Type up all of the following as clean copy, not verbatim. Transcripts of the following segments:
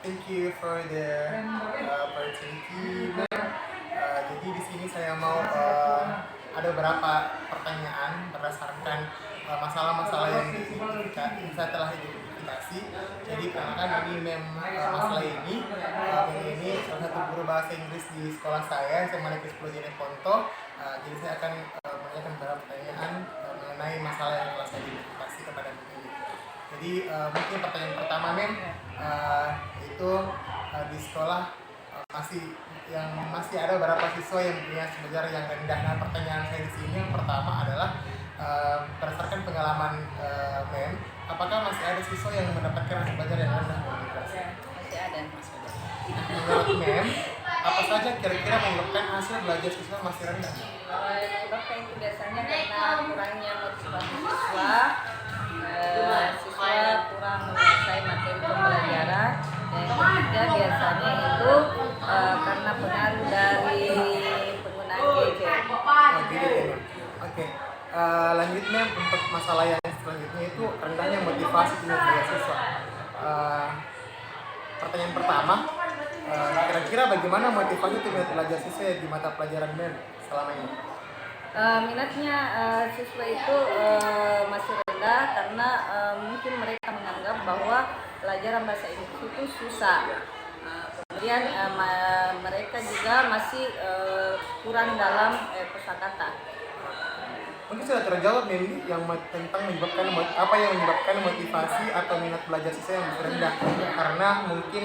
Thank you for the opportunity. Jadi di sini saya mau ada beberapa pertanyaan berdasarkan masalah-masalah yang saya telah identifikasi. Jadi karena kan ini masalah ini salah satu guru bahasa Inggris di sekolah saya Negeri 10 Jeneponto. Jadi saya akan menanyakan beberapa pertanyaan mengenai masalah yang telah saya identifikasi kepada ini. Jadi mungkin pertanyaan pertama itu di sekolah masih ada beberapa siswa yang punya sejarah yang rendah. Nah, pertanyaan saya di sini yang pertama adalah berdasarkan pengalaman Mem, apakah masih ada siswa yang mendapatkan hasil belajar yang rendah di kelas? Masih ada. Menurut Mem, apa saja kira-kira menyebabkan hasil belajar siswa masih rendah? Menyebabkan itu biasanya karena kurangnya motivasi siswa kurang menguasai materi pembelajaran, dan ketiga biasanya itu karena pengaruh dari penggunaan gadget. Oke. Lanjut Mem, untuk masalah yang selanjutnya itu rendahnya motivasi minat siswa. Pertanyaan pertama, kira-kira bagaimana motivasi minat belajar siswa di mata pelajaran Mem selama ini? Minatnya siswa itu masih rendah karena mungkin mereka menganggap bahwa pelajaran bahasa Inggris itu susah. Kemudian mereka juga masih kurang dalam kosakata. Mungkin sudah terjawab nih yang tentang apa yang menyebabkan motivasi atau minat belajar siswa yang masih rendah, karena mungkin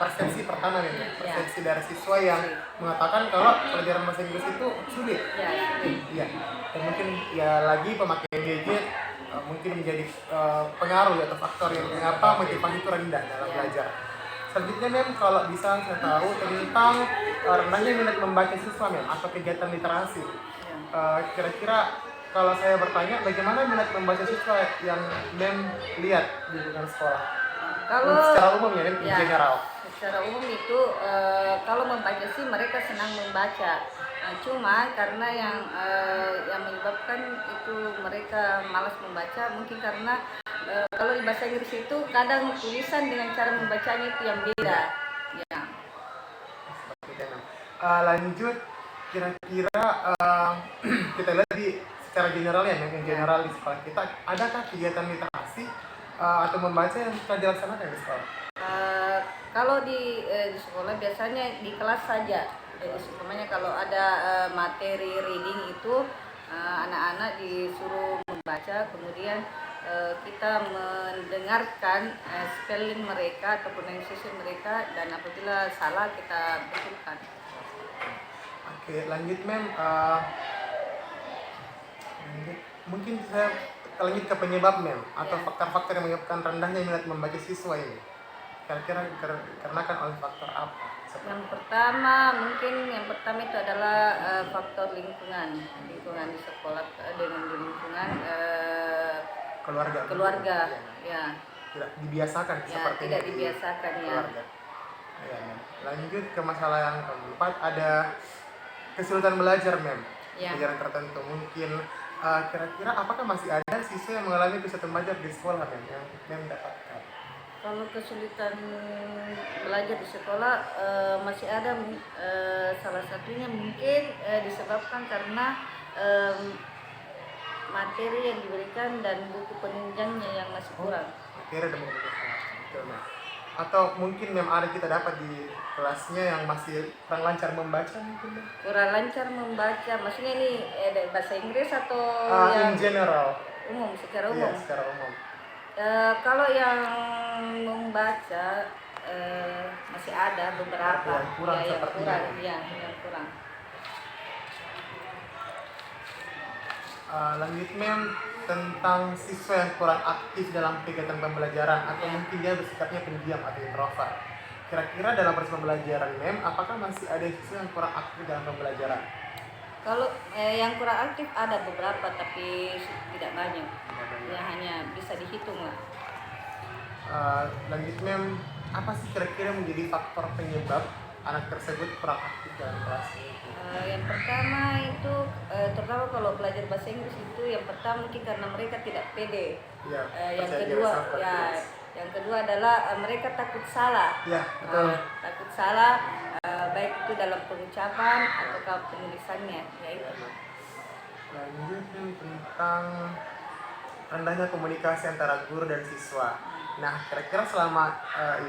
persepsi pertama persepsi dari siswa yang mengatakan kalau pelajaran bahasa Inggris itu sulit. Iya. Dan mungkin lagi pemakaian gadget mungkin menjadi pengaruh atau faktor yang mengapa motivasi itu rendah dalam belajar. Selanjutnya Mem, kalau bisa saya tahu tentang rendahnya minat membaca siswa Mem atau kegiatan literasi. Kira-kira kalau saya bertanya, bagaimana minat membaca siswa yang Mem lihat di lingkungan sekolah? Kalau secara umum in general. Secara umum itu kalau membaca sih mereka senang membaca. Cuma karena yang menyebabkan itu mereka malas membaca mungkin karena kalau di bahasa Inggris itu kadang tulisan dengan cara membacanya itu yang beda. Ya. Lanjut, kira-kira kita lihat secara general yang general di sekolah kita, adakah kegiatan literasi atau membaca yang sudah dilaksanakan di sekolah? Kalau di sekolah biasanya di kelas saja. Jadi sebenarnya kalau ada materi reading itu anak-anak disuruh membaca, kemudian kita mendengarkan spelling mereka atau pronunciation mereka, dan apabila salah kita betulkan. Oke, lanjut Mem. Mungkin saya lanjut ke penyebab Mem atau faktor-faktor yang menyebabkan rendahnya minat membaca siswa ini. Kira-kira karena kan oleh faktor apa? Yang pertama itu adalah faktor lingkungan di sekolah dengan lingkungan keluarga. Ya. Tidak dibiasakan seperti tidak dibiasakan keluarga. Ya. Lanjut ke masalah yang keempat, ada kesulitan belajar Mem. Pelajaran tertentu mungkin. Kira-kira apakah masih ada siswa yang mengalami kesulitan belajar di sekolah yang mendapatkan? Kalau kesulitan belajar di sekolah masih ada, salah satunya mungkin disebabkan karena materi yang diberikan dan buku penunjangnya yang masih kurang. Materi dan buku penunjang. Atau mungkin yang ada kita dapat di kelasnya yang masih kurang lancar membaca mungkin? Kurang lancar membaca, maksudnya ini bahasa Inggris atau in general? Secara umum. Iya, secara umum. Kalau yang membaca masih ada beberapa yang kurang. Lanjut Mem, tentang siswa yang kurang aktif dalam kegiatan pembelajaran atau mungkin dia bersikapnya pendiam atau introvert. Kira-kira dalam proses pembelajaran Mem, apakah masih ada siswa yang kurang aktif dalam pembelajaran? Kalau yang kurang aktif ada beberapa, tapi tidak banyak. Ya hanya bisa dihitung lah. Lanjut Mem, apa sih kira-kira menjadi faktor penyebab anak tersebut kurang aktif dalam kelas? Yang pertama itu terutama kalau belajar bahasa Inggris itu yang pertama mungkin karena mereka tidak pede. Yang kedua Yang kedua adalah mereka takut salah. Ya, betul. Takut salah, baik itu dalam pengucapan atau penulisannya, yaitu. Lanjut nih tentang rendahnya komunikasi antara guru dan siswa. Nah, kira-kira selama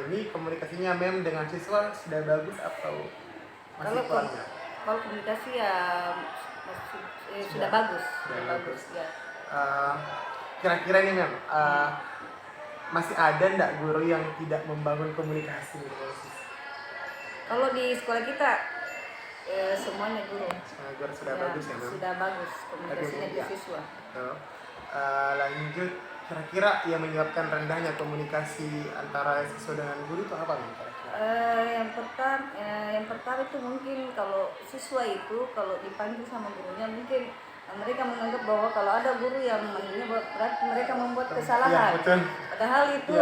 ini komunikasinya Mem dengan siswa sudah bagus atau masih kurang? Kalau komunikasi ya sudah bagus, sudah bagus. Ya. Kira-kira nih Mem, masih ada nggak guru yang tidak membangun komunikasi dengan siswa? Kalau di sekolah kita semuanya guru. Guru sudah bagus ya Mem? Sudah bagus komunikasinya di siswa. Lanjut, kira-kira yang menyebabkan rendahnya komunikasi antara siswa dengan guru itu apa Mem? Yang pertama itu mungkin kalau siswa itu kalau dipanggil sama gurunya mungkin mereka menganggap bahwa kalau ada guru yang manggilnya berarti mereka membuat kesalahan. Ya, padahal itu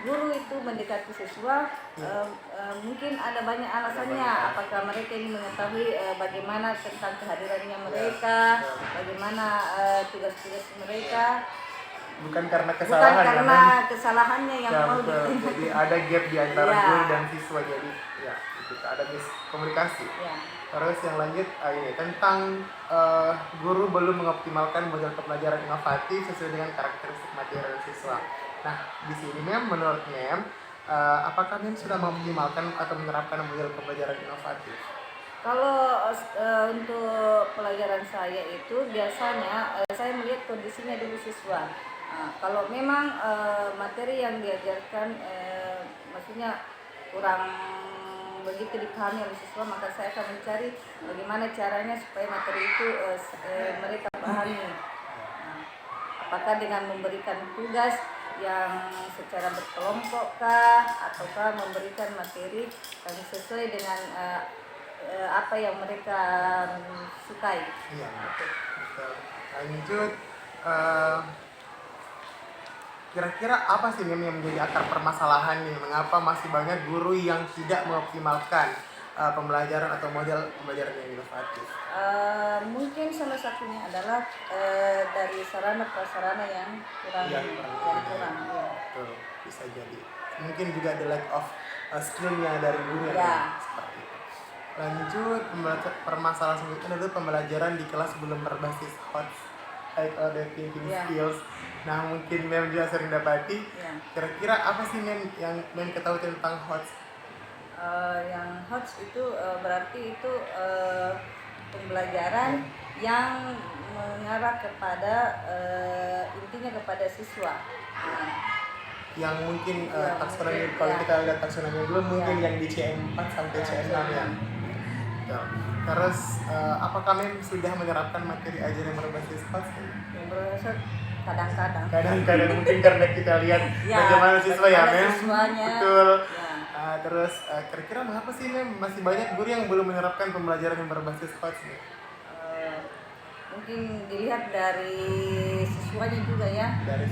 guru itu mendekati siswa mungkin ada banyak alasannya. Apakah mereka ini mengetahui bagaimana tentang kehadirannya mereka, bagaimana tugas-tugas mereka. Bukan karena kesalahan, bukan karena kesalahannya yang mau jadi ada gap di antara guru dan siswa, jadi ya kita ada miskomunikasi. Terus yang lanjut ini tentang guru belum mengoptimalkan model pembelajaran inovatif sesuai dengan karakteristik materi siswa. Nah, di sini Mem, menurut Mem, apakah Mem sudah mengoptimalkan atau menerapkan model pembelajaran inovatif? Kalau untuk pelajaran saya itu biasanya saya melihat kondisinya dulu siswa. Kalau memang materi yang diajarkan maksudnya kurang begitu dipahami oleh siswa, maka saya akan mencari bagaimana caranya supaya materi itu mereka pahami. Apakah dengan memberikan tugas yang secara berkelompok kah, ataukah memberikan materi yang sesuai dengan apa yang mereka sukai. Iya, betul. Lanjut, kira-kira apa sih Mem yang menjadi akar permasalahan nih? Mengapa masih banyak guru yang tidak mengoptimalkan pembelajaran atau model pembelajaran yang inovatif? Mungkin salah satunya adalah dari sarana prasarana yang kurang. Betul, bisa jadi. Mungkin juga the lack of skill-nya dari guru yang seperti itu. Lanjut, permasalahan selanjutnya adalah pembelajaran di kelas belum berbasis hot the thinking skills. Nah, mungkin Mem juga sering dapati. Kira-kira apa sih Mem yang Mem ketahui tentang HOTS? Yang HOTS itu berarti itu pembelajaran yang mengarah kepada intinya kepada siswa. Yang mungkin taksonomi, kalau kita lihat taksonomi belum mungkin yang di CM4 sampai CM6 ya. Terus apakah Mem sudah menerapkan materi ajaran yang berbasis HOTS? Yang berbasis kadang-kadang mungkin karena kita lihat bagaimana siswa ya Mem. Betul. Terus kira-kira mengapa sih Mem masih banyak guru yang belum menerapkan pembelajaran yang berbasis HOTS nih? Mungkin dilihat dari siswanya juga ya. Dari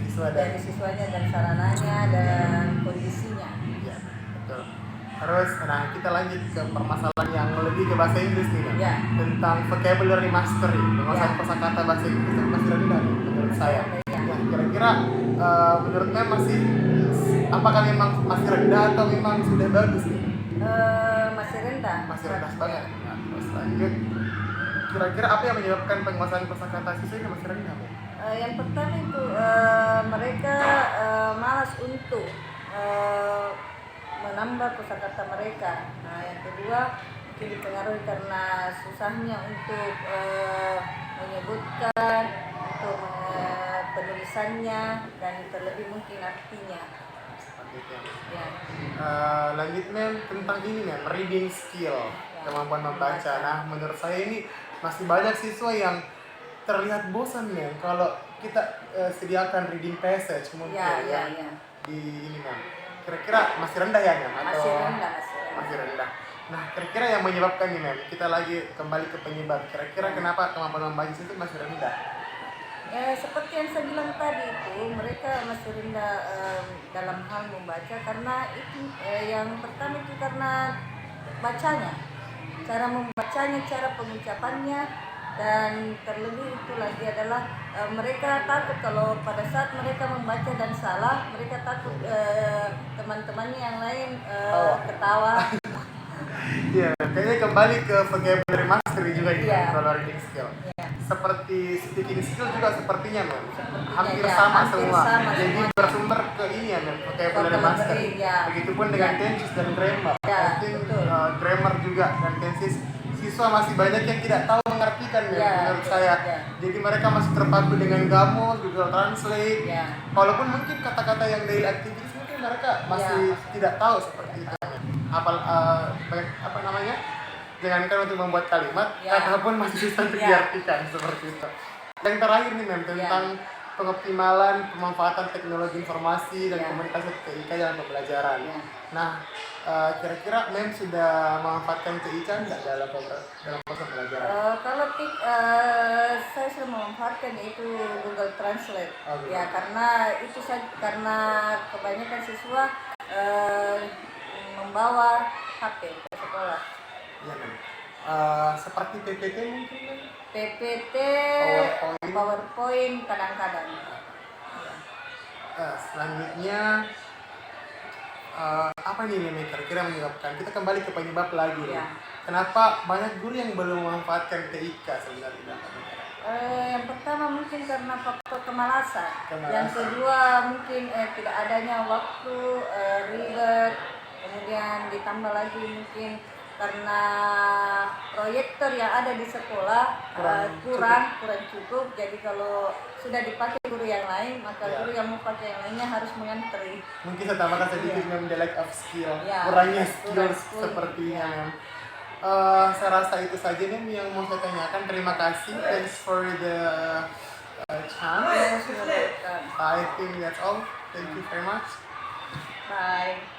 siswanya dan sarananya dan kondisinya. Ya, betul. Terus, nah kita lanjut ke permasalahan yang lebih ke bahasa Inggris nih Mem. Tentang vocabulary mastery, penguasaan kosakata bahasa Inggris itu masih rendah nih menurut saya. Kira-kira menurut Mem apakah memang masih rendah atau memang sudah bagus nih? Masih rendah. Masih rendah banget. Nah, terus lanjut. Kira-kira apa yang menyebabkan penguasaan kosakata siswa ini masih rendah? Yang pertama itu mereka malas untuk menambah kosakata mereka. Nah, yang kedua mungkin dipengaruhi karena susahnya untuk menyebutkan, untuk penulisannya dan terlebih mungkin artinya. Lanjut Mem tentang ini Mem, reading skill, kemampuan membaca. Nah, menurut saya ini masih banyak siswa yang terlihat bosan Mem kalau kita sediakan reading passage mungkin di ini Mem. Kira-kira masih rendah ya Mem atau masih rendah. Nah, kira-kira yang menyebabkan nih Mem, kita lagi kembali ke penyebab. Kira-kira kenapa kemampuan membaca itu masih rendah? Seperti yang saya bilang tadi itu, mereka masih rendah dalam hal membaca karena itu yang pertama itu karena bacanya, cara membacanya, cara pengucapannya Dan terlebih itu lagi adalah mereka takut kalau pada saat mereka membaca dan salah, mereka takut teman-temannya yang lain ketawa. Iya, kayaknya kembali ke vocabulary mastery juga ini Iya. kalau reading skill. Iya. Seperti speaking skill juga sepertinya, Mem. Sepertinya, Hampir ya, sama hampir semua. sama Jadi semuanya. bersumber ke ini ya, Mem, vocabulary Vocabulary, mastery. ya. Begitupun dengan Ya. tenses dan grammar. Ya, I think betul. grammar juga dan tenses siswa masih banyak yang tidak tahu mengartikan Mem, Ya, menurut betul. saya. Ya. Jadi mereka masih terpaku dengan Gamus, Google Translate. Ya. Walaupun mungkin kata-kata yang daily activities mungkin mereka masih tidak tahu seperti itu. Apa namanya? Jangankan untuk membuat kalimat, Ya. kata pun masih susah untuk Ya. diartikan seperti itu. Yang terakhir nih Mem, tentang pengoptimalan pemanfaatan teknologi informasi dan Ya. komunikasi TIK dalam pembelajaran. Ya. Nah, kira-kira Mem sudah memanfaatkan TIK nggak dalam proses pembelajaran? Kalau saya sudah memanfaatkan yaitu Google Translate. Oh, Google. Ya, karena itu karena kebanyakan siswa membawa HP ke sekolah. Iya Mem. Seperti PPT mungkin Mem? PPT, PowerPoint. PowerPoint kadang-kadang. Selanjutnya apa nih Mem kira-kira menyebabkan? Kita kembali ke penyebab lagi nih. Ya. Kenapa banyak guru yang belum memanfaatkan TIK sebenarnya? Yang pertama mungkin karena faktor kemalasan. Kemalasan. Yang kedua mungkin tidak adanya waktu, ribet. Kemudian ditambah lagi mungkin karena proyektor yang ada di sekolah kurang cukup. Jadi kalau sudah dipakai guru yang lain, maka Ya. guru yang mau pakai yang lainnya harus mengantri. Mungkin saya tambahkan sedikit Iya. Mem, the lack of skill, Ya, kurangnya kurang skills skill. sepertinya Ya. Mem. Saya rasa itu saja Mem yang mau saya tanyakan. Terima kasih, thanks for the chance. Ya, sudah. I think that's all. Thank you very much. Bye.